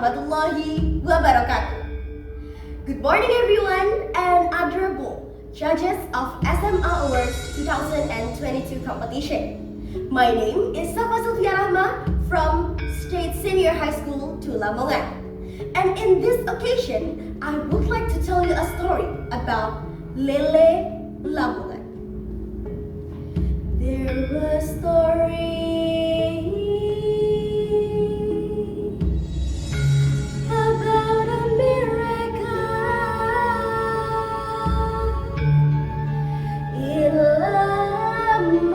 warahmatullahi wabarakatuh. Good morning everyone and adorable judges of SMA Awards 2022 competition. My name is Sylvia rahma from State Senior High School to Lamongan. And in this occasion, I would like to tell you a story about Lele Lamongan. There was a story about a miracle in Lamongan.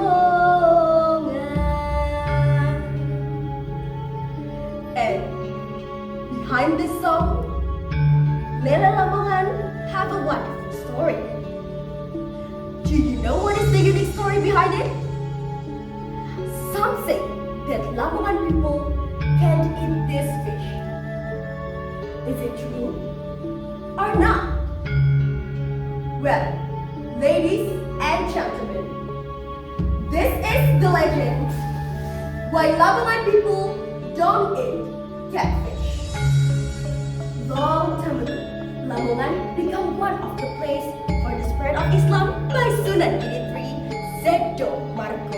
And behind this song, Lele Lamongan have a wonderful story. Do you know what is the unique story behind it? Some say that Lamongan people can't eat this fish. Is it true or not? Well, ladies and gentlemen, this is the legend why Lamongan people don't eat catfish. Long time ago, Lamongan became one of the place for the spread of Islam by Sunan Giri Sekdo Margo.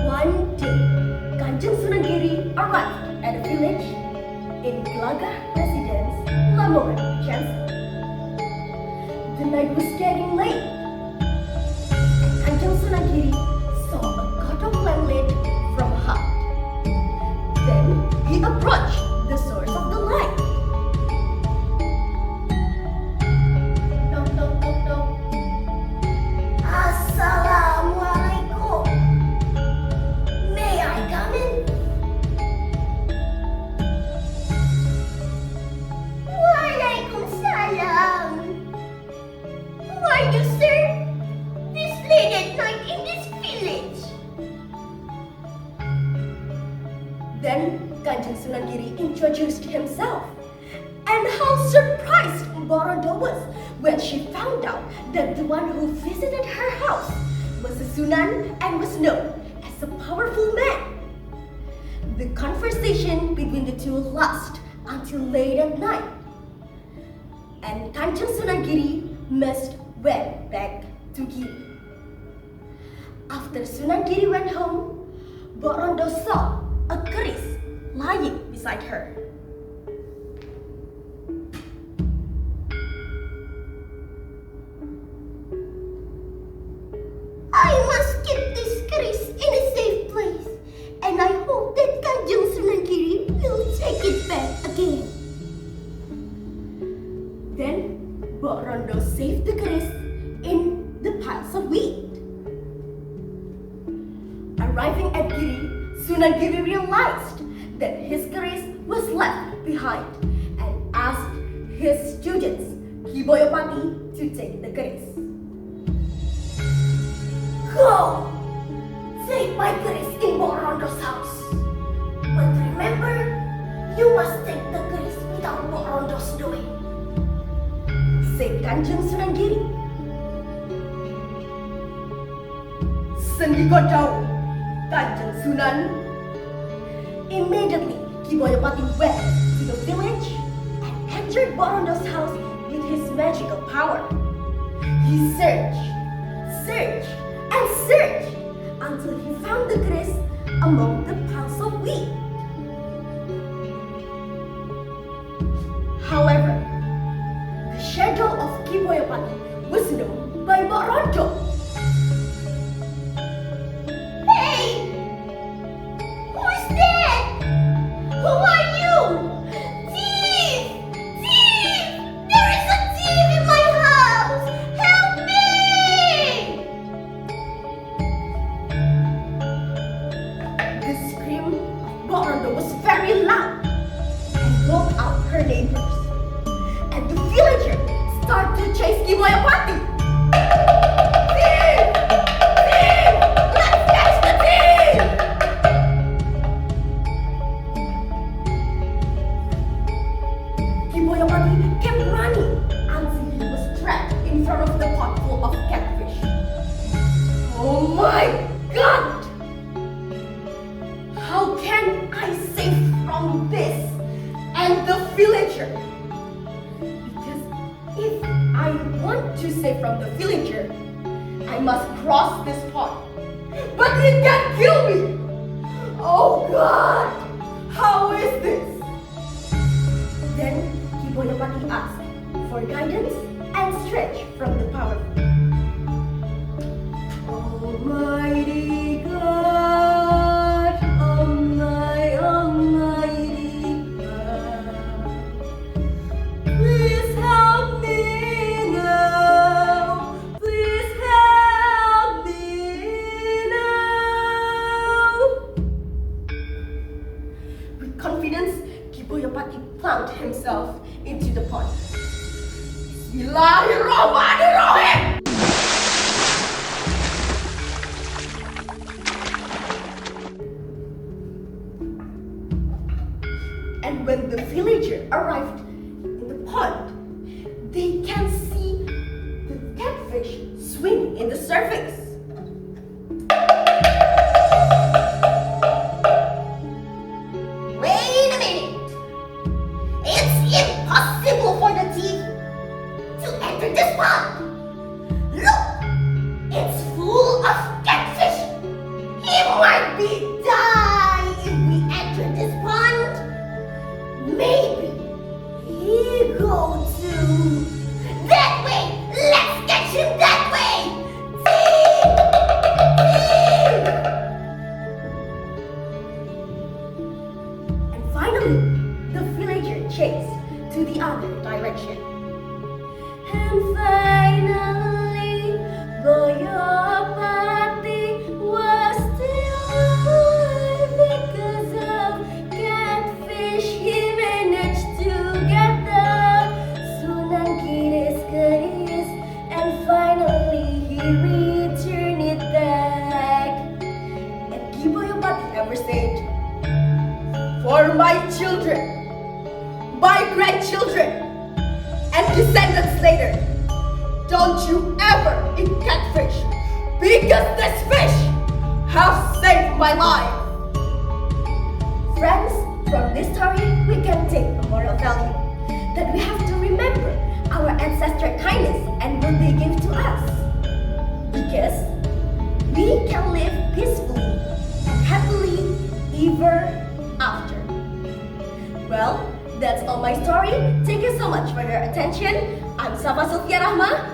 One day, Kanjeng Sunan Giri arrived at a village in Gelagah Residence, Lamongan, Chancellor. The night was getting late, and Kanjeng Sunan Giri saw a godong lamplit from a hut. Then he approached the source of the light. Knock, knock, knock, knock. Assalamualaikum. May I come in? Waalaikumsalam. Who are you, sir? This late at night in this village? Then Kanjeng Sunan Giri introduced himself, and how surprised Borondo was when she found out that the one who visited her house was a Sunan and was known as a powerful man. The conversation between the two lasted until late at night, and Kanjeng Sunan Giri must went back to Giri. After Sunan Giri went home, Borondo saw a keris lying beside her. I must keep this keris in a safe place, and I hope that Kanjeng Sunan Giri will take it back again. Then Borondo saved the keris in the piles of wheat. Arriving at Giri, Sunan Giri realized that his keris was left behind and asked his students, Ki Boyopati, to take the keris. Go! Take my keris in Borondo's house. But remember, you must take the keris without Borondo's knowing, said Kanjeng Sunan Giri. Sendigo jauh, Kanjeng Sunan. Immediately, Ki Boyopati went to the village and entered Borondo's house with his magical power. He searched, searched, and searched until he found the keris among the piles of wheat. However, the shadow of Ki Boyopati was known by Borondo. Hey! Who is that? Who are you? Thief! Thief! There is a thief in my house! Help me! The scream of Borondo was very loud and woke up her neighbors. And the villagers started to chase Ki Boyopati. Thief! Thief! Let's catch the thief! Ki Boyopati kept running until he was trapped in front of the pot full of catfish. Oh my God! How can I save from this? villager. Because if I want to save from the villager, I must cross this pond. But it can kill me! Oh God! How is this? Then Kiboyopati asked for guidance and stretch from the powerful. Almighty God, Almighty God, please help me now. Please help me now. With confidence, Kiboyopati plunged himself into the pond. Bismillahirrahmanirrahim! And when the villager arrived in the pond, they can see the catfish swim in the surface. Wait a minute! It's impossible for the thief to enter this pond! Look! It's full of catfish! He might be dying if we enter this pond! Maybe he go to that way! Let's catch him that way! Thief! And finally, the villager chased to the other direction. And finally, Boyopati was still alive because of catfish. He managed to get the Sunan Kiris, and finally he returned it back. And Kiboyopati ever said, "For my children, my grandchildren, and descendants later, don't you ever eat catfish, because this fish has saved my life." Friends, from this story we can take a moral value that we have to remember our ancestral kindness and what they gave to us, because we can live peacefully and happily ever after. Well, that's all my story. Thank you so much for your attention. I'm Sylvia Rahma.